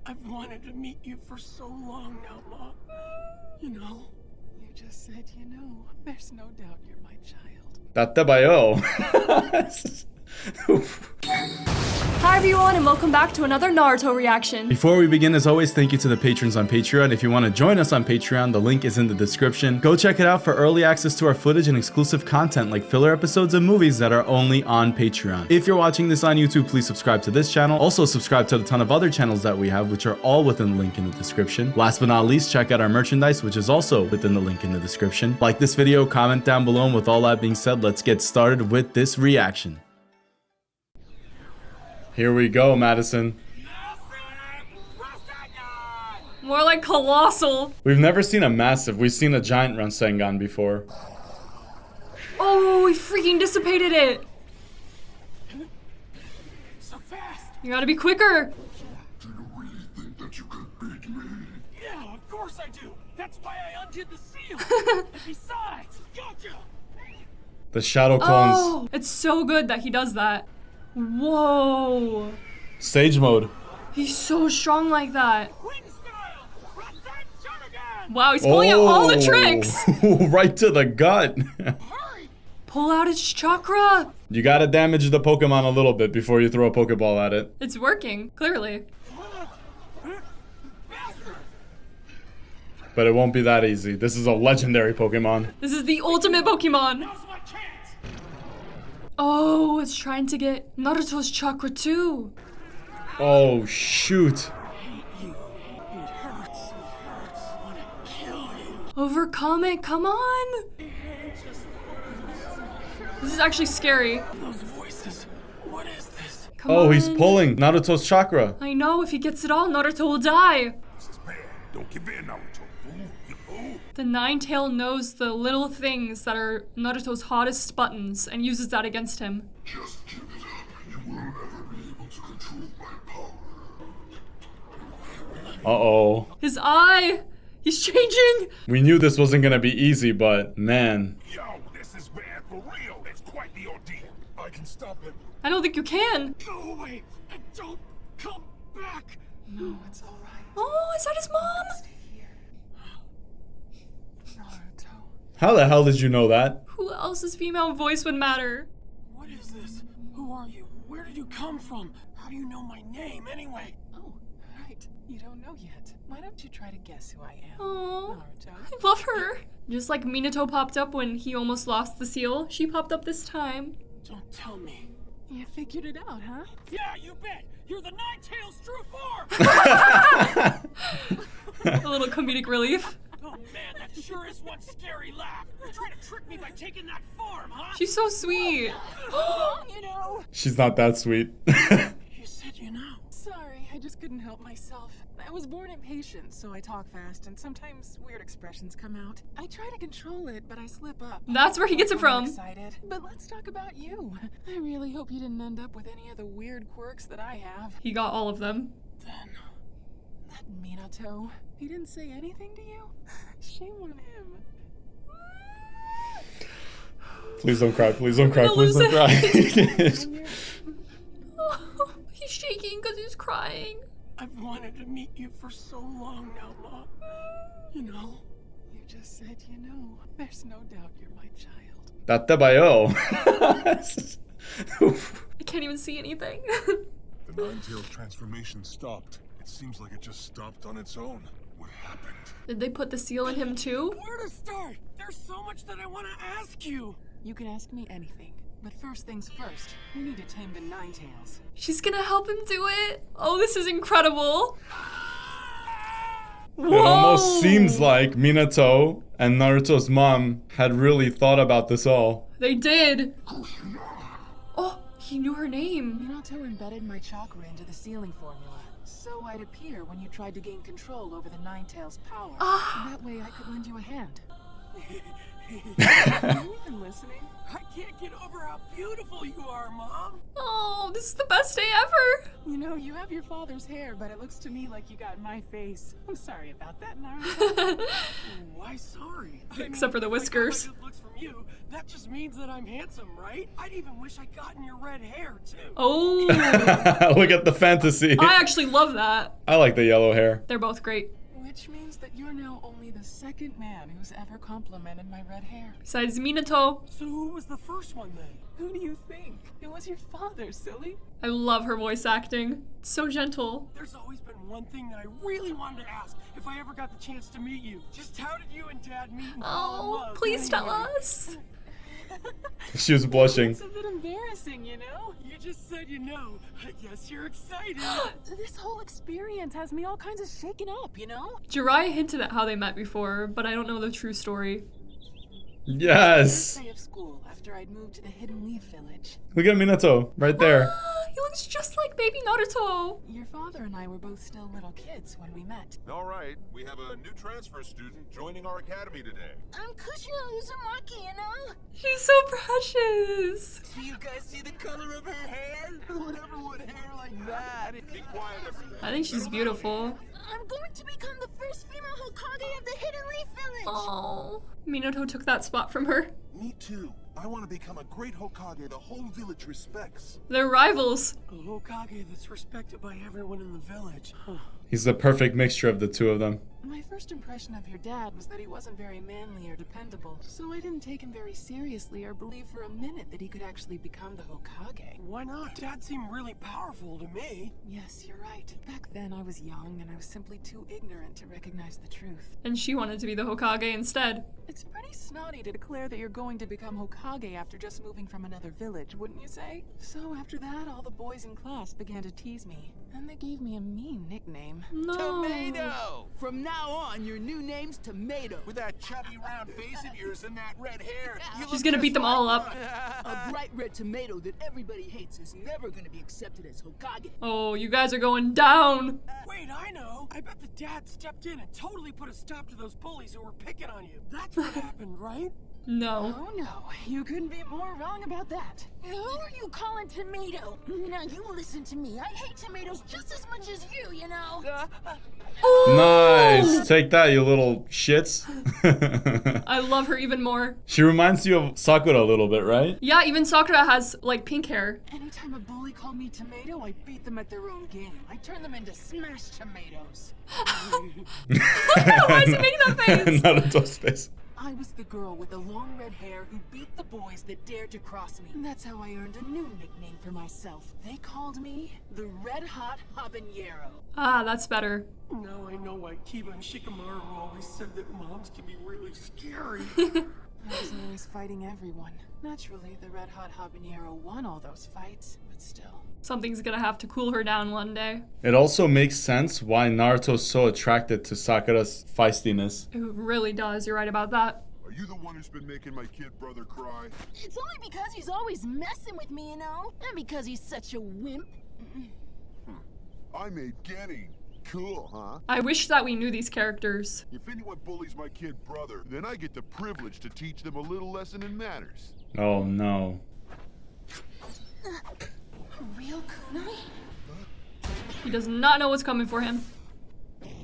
I've wanted to meet you for so long now, Mom. You know. You just said you know. There's no doubt you're my child. Tattabayo. Hi everyone and welcome back to another Naruto reaction. Before we begin, as always, thank you to the patrons on Patreon. If you want to join us on Patreon, the link is in the description. Go check it out for early access to our footage and exclusive content like filler episodes of movies that are only on Patreon. If you're watching this on YouTube, please subscribe to this channel. Also subscribe to a ton of other channels that we have, which are all within the link in the description. Last but not least, check out our merchandise, which is also within the link in the description. Like this video, comment down below, and with all that being said, let's get started with this reaction. Here we go, Madison. More like colossal. We've never seen a massive. We've seen a giant Rasengan before. Oh, he freaking dissipated it. So fast. You gotta be quicker. Do you really think that you could beat me? Yeah, of course I do. That's why I undid the seal. And besides, gotcha. The shadow clones. Oh, it's so good that he does that. Whoa. Sage mode. He's so strong like that. Wing style. Rasengan. Wow, he's pulling out all the tricks. Right to the gut. Hurry. Pull out his chakra. You gotta damage the Pokemon a little bit before you throw a Pokeball at it. It's working, clearly. Faster. But it won't be that easy. This is a legendary Pokemon. This is the ultimate Pokemon. Now's my chance. Oh, it's trying to get Naruto's chakra too. Oh, shoot. You. It hurts. I want to kill you. Overcome it, come on. This is actually scary. Those voices. What is this? Come Oh, on. he's pulling Naruto's chakra. I know, if he gets it all, Naruto will die. This is bad. Don't give in, Naruto. Fool. You fool. The Nine-Tail knows the little things that are Naruto's hottest buttons and uses that against him. Just give it up. You will never be able to control my power. Uh-oh. His eye! He's changing! We knew this wasn't gonna be easy, but man. Yo, this is bad for real. It's quite the ordeal. I can stop him. I don't think you can. Go away and don't come back. No, it's all right. Oh, is that his mom? Stay here. Naruto. How the hell did you know that? Who else's female voice would matter? What is this? Who are you? Where did you come from? How do you know my name anyway? Oh, right. You don't know yet. Why don't you try to guess who I am? Oh, Naruto. I love her. Just like Minato popped up when he almost lost the seal, she popped up this time. Don't tell me. You figured it out, huh? Yeah, you bet. You're the Nine-Tails true form. A little comedic relief. Oh man, that sure is one scary laugh. You're trying to trick me by taking that form, huh? She's so sweet. You know. She's not that sweet. You said you know. Sorry, I just couldn't help myself. I was born impatient, so I talk fast, and sometimes weird expressions come out. I try to control it, but I slip up. That's where he gets it I'm from. excited. But let's talk about you. I really hope you didn't end up with any of the weird quirks that I have. He got all of them. Then That Minato, he didn't say anything to you? Shame on him. Please don't cry, please don't cry, I'm gonna please don't lose cry. Oh, he's shaking because he's crying. I've wanted to meet you for so long now, Mom. You know. You just said you know. There's no doubt you're my child. Tattabayo. I can't even see anything. The Nine-Tailed transformation stopped. It seems like it just stopped on its own. What happened? Did they put the seal in him too? Where to start? There's so much that I want to ask you. You can ask me anything. But first things first, we need to tame the Nine-Tails. She's gonna help him do it. Oh, this is incredible. It almost seems like Minato and Naruto's mom had really thought about this all. They did. Oh, he knew her name. Minato embedded my chakra into the sealing formula, so I'd appear when you tried to gain control over the Nine-Tails' power. Ah. That way I could lend you a hand. Are you even listening? I can't get over how beautiful you are, Mom. Oh, this is the best day ever. You know, you have your father's hair, but it looks to me like you got my face. I'm sorry about that, Naruto. Why sorry? Except for the whiskers. If I got my good looks from you, that just means that I'm handsome, right? I'd even wish I'd gotten your red hair, too. Oh. Look at the fantasy. I actually love that. I like the yellow hair. They're both great. Which means that you're now only the second man who's ever complimented my red hair. Besides Minato. So who was the first one, then? Who do you think? It was your father, silly. I love her voice acting. It's so gentle. There's always been one thing that I really wanted to ask if I ever got the chance to meet you. Just how did you and Dad meet and fall in Oh, love? please tell anyway? us. She was blushing. It's a bit embarrassing, you know? You just said you know. I guess you're excited. This whole experience has me all kinds of shaken up, you know? Jiraiya hinted at how they met before, but I don't know the true story. Yes. First day of school after I'd moved to the Hidden Leaf Village. Look at Minato right there. He looks just like baby Naruto. Your father and I were both still little kids when we met. All right, we have a new transfer student joining our academy today. I'm Kushina Uzumaki, you know? She's so precious. Do you guys see the color of her hair? Whatever would hair like that? Be quiet, everyone. I think she's beautiful. I'm going to become the first female Hokage of the Hidden Leaf Village. Oh, Minato took that spot from her. Me too. I want to become a great Hokage the whole village respects. They're rivals. A Hokage that's respected by everyone in the village. Huh. He's the perfect mixture of the two of them. My first impression of your dad was that he wasn't very manly or dependable, so I didn't take him very seriously or believe for a minute that he could actually become the Hokage. Why not? Dad seemed really powerful to me. Yes, you're right. Back then I was young and I was simply too ignorant to recognize the truth. And she wanted to be the Hokage instead. It's pretty snotty to declare that you're going to become Hokage after just moving from another village, wouldn't you say? So after that, all the boys in class began to tease me, and they gave me a mean nickname. No. Tomato! From now on, your new name's Tomato. With that chubby round face of yours and that red hair, you She's look gonna just beat them like all up. one. A bright red tomato that everybody hates is never gonna be accepted as Hokage. Oh, you guys are going down. Wait, I know. I bet the dad stepped in and totally put a stop to those bullies who were picking on you. That's what happened, right? No. Oh no, you couldn't be more wrong about that. Who are you calling Tomato? Now you listen to me. I hate tomatoes just as much as you know? Nice. Take that, you little shits. I love her even more. She reminds you of Sakura a little bit, right? Yeah, even Sakura has like pink hair. Anytime a bully called me Tomato, I beat them at their own game. I turned them into smashed tomatoes. Why is he making that face? Naruto's face. I was the girl with the long red hair who beat the boys that dared to cross me. And that's how I earned a new nickname for myself. They called me the Red Hot Habanero. Ah, that's better. Now I know why Kiba and Shikamaru always said that moms can be really scary. I was always fighting everyone. Naturally, the Red Hot Habanero won all those fights, but still. Something's gonna have to cool her down one day. It also makes sense why Naruto's so attracted to Sakura's feistiness. It really does. You're right about that. Are you the one who's been making my kid brother cry? It's only because he's always messing with me, you know? And because he's such a wimp. I made getting. Cool, huh? I wish that we knew these characters. If anyone bullies my kid brother, then I get the privilege to teach them a little lesson in manners. Oh no. A real kunai? He does not know what's coming for him.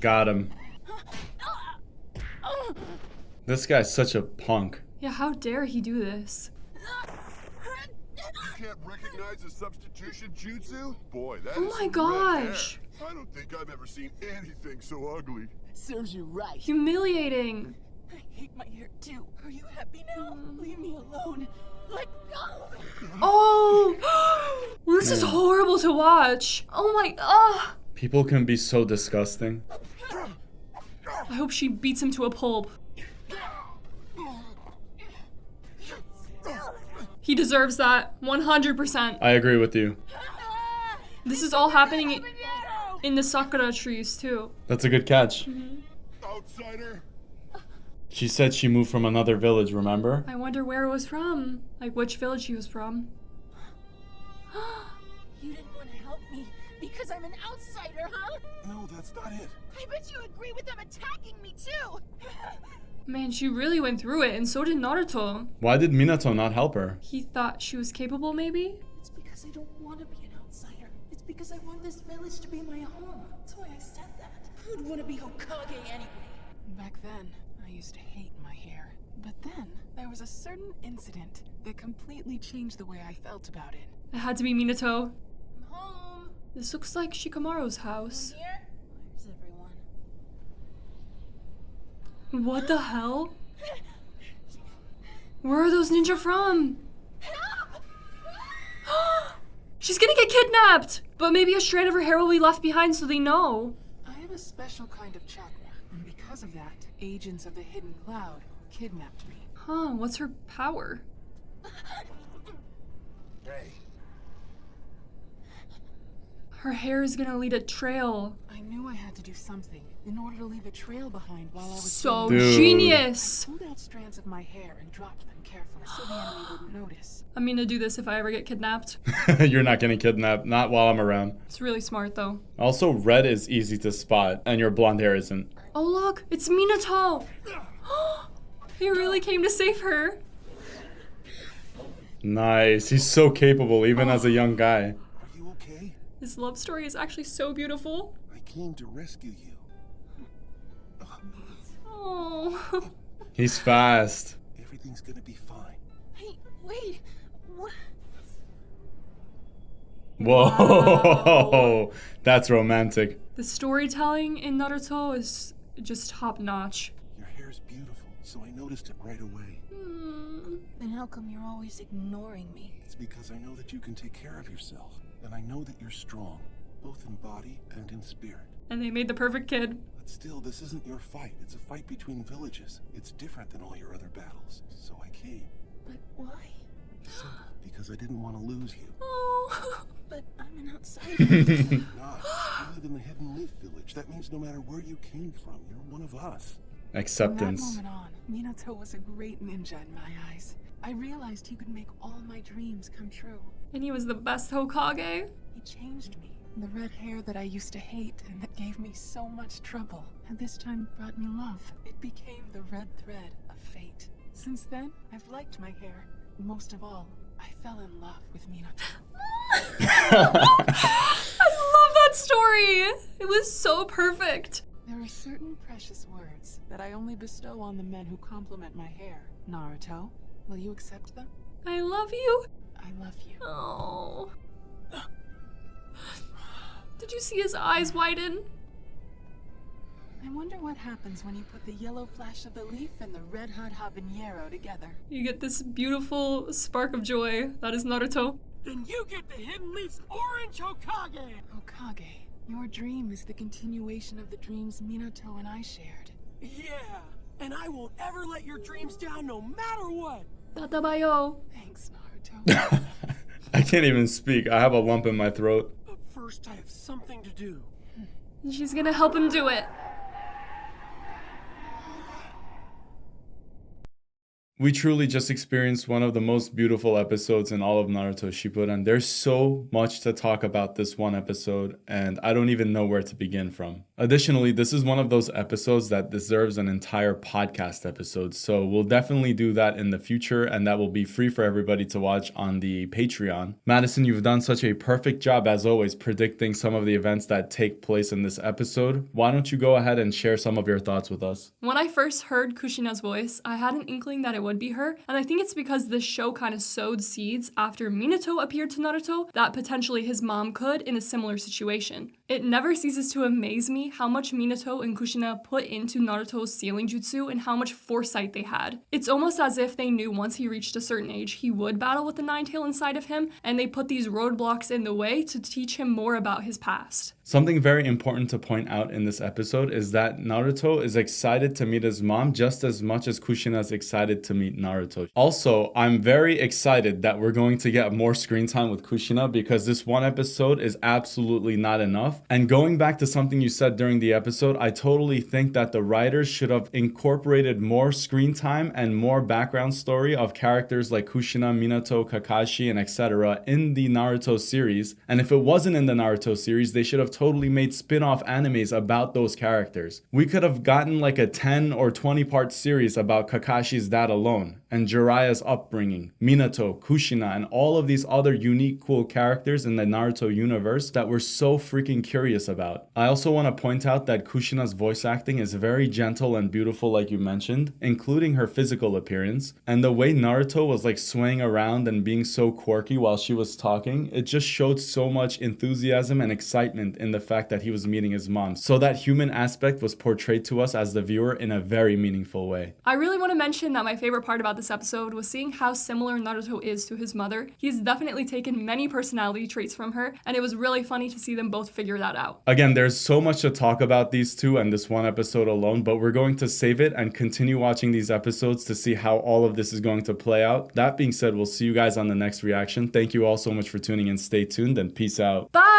Got him. This guy's such a punk. Yeah, how dare he do this? You can't recognize the substitution jutsu? Boy, that Oh is my some red gosh. hair. I don't think I've ever seen anything so ugly. Serves you right. Humiliating. I hate my hair too. Are you happy now? Leave me alone. Let go. Oh! This is horrible to watch. Oh my, People can be so disgusting. I hope she beats him to a pulp. He deserves that, 100%. I agree with you. This is all happening in the Sakura trees too. That's a good catch. Outsider! She said she moved from another village, remember? I wonder where it was from. Like which village he was from. You didn't want to help me because I'm an outsider, huh? No, that's not it. I bet you agree with them attacking me too. Man, she really went through it, and so did Naruto. Why did Minato not help her? He thought she was capable, maybe? It's because I don't want to be an outsider. It's because I want this village to be my home. That's why I said that. Who'd want to be Hokage anyway? Back then, I used to hate my hair. But then, there was a certain incident that completely changed the way I felt about it. It had to be Minato. I'm home. This looks like Shikamaru's house. Here? Where's everyone? What the hell? Where are those ninja from? She's gonna get kidnapped! But maybe a strand of her hair will be left behind so they know. I have a special kind of chakra, and because of that, agents of the Hidden Cloud kidnapped me. Huh, what's her power? Hey, Her hair is gonna lead a trail. I knew I had to do something in order to leave a trail behind while I was So doing it. Dude. genius! I pulled out strands of my hair and dropped them carefully so the enemy wouldn't notice. I'm gonna do this if I ever get kidnapped. You're not getting kidnapped. Not while I'm around. It's really smart though. Also, red is easy to spot, and your blonde hair isn't. Oh look, it's Minato! He really came to save her. Nice. He's so capable, even as a young guy. are you okay? This love story is actually so beautiful. I came to rescue you. Oh. He's fast. Everything's gonna be fine. Hey, wait. What? Whoa. That's romantic. The storytelling in Naruto is just top notch. Your hair's beautiful, so I noticed it right away. Then how come you're always ignoring me? It's because I know that you can take care of yourself, and I know that you're strong, both in body and in spirit. And they made the perfect kid. But still, this isn't your fight. It's a fight between villages. It's different than all your other battles. So I came. But why? Simple, because I didn't want to lose you. Oh. But I'm an outsider. Not. You live in the Hidden Leaf Village. That means no matter where you came from, you're one of us. Acceptance. From that moment on, Minato was a great ninja in my eyes. I realized he could make all my dreams come true. And he was the best Hokage. He changed me. The red hair that I used to hate and that gave me so much trouble had this time brought me love. It became the red thread of fate. Since then, I've liked my hair. Most of all, I fell in love with Minato. I love that story. It was so perfect. There are certain precious words that I only bestow on the men who compliment my hair. Naruto, will you accept them? I love you. I love you. Oh. Did you see his eyes widen? I wonder what happens when you put the yellow flash of the leaf and the red hot habanero together. You get this beautiful spark of joy. That is Naruto. Then you get the Hidden Leaf's Orange Hokage! Okage, your dream is the continuation of the dreams Minato and I shared. Yeah, and I won't ever let your dreams down no matter what! Tatabayo. Thanks, Naruto. I can't even speak. I have a lump in my throat. But first I have something to do. She's gonna help him do it. We truly just experienced one of the most beautiful episodes in all of Naruto Shippuden. There's so much to talk about this one episode, and I don't even know where to begin from. Additionally, this is one of those episodes that deserves an entire podcast episode, so we'll definitely do that in the future, and that will be free for everybody to watch on the Patreon. Madison, you've done such a perfect job, as always, predicting some of the events that take place in this episode. Why don't you go ahead and share some of your thoughts with us? When I first heard Kushina's voice, I had an inkling that it would be her, and I think it's because this show kind of sowed seeds after Minato appeared to Naruto that potentially his mom could in a similar situation. It never ceases to amaze me how much Minato and Kushina put into Naruto's sealing jutsu and how much foresight they had. It's almost as if they knew once he reached a certain age he would battle with the Nine-Tail inside of him, and they put these roadblocks in the way to teach him more about his past. Something very important to point out in this episode is that Naruto is excited to meet his mom just as much as Kushina is excited to meet Naruto. Also, I'm very excited that we're going to get more screen time with Kushina because this one episode is absolutely not enough. And going back to something you said during the episode, I totally think that the writers should have incorporated more screen time and more background story of characters like Kushina, Minato, Kakashi, and etc. in the Naruto series. And if it wasn't in the Naruto series, they should have totally made spin-off animes about those characters. We could have gotten like a 10 or 20 part series about Kakashi's dad alone, and Jiraiya's upbringing, Minato, Kushina, and all of these other unique cool characters in the Naruto universe that we're so freaking curious about. I also want to point out that Kushina's voice acting is very gentle and beautiful like you mentioned, including her physical appearance, and the way Naruto was like swaying around and being so quirky while she was talking, it just showed so much enthusiasm and excitement in the fact that he was meeting his mom. So that human aspect was portrayed to us as the viewer in a very meaningful way. I really want to mention that my favorite part about this episode was seeing how similar Naruto is to his mother. He's definitely taken many personality traits from her, and it was really funny to see them both figure that out. Again, there's so much to talk about these two and this one episode alone, but we're going to save it and continue watching these episodes to see how all of this is going to play out. That being said, we'll see you guys on the next reaction. Thank you all so much for tuning in. Stay tuned and peace out. Bye!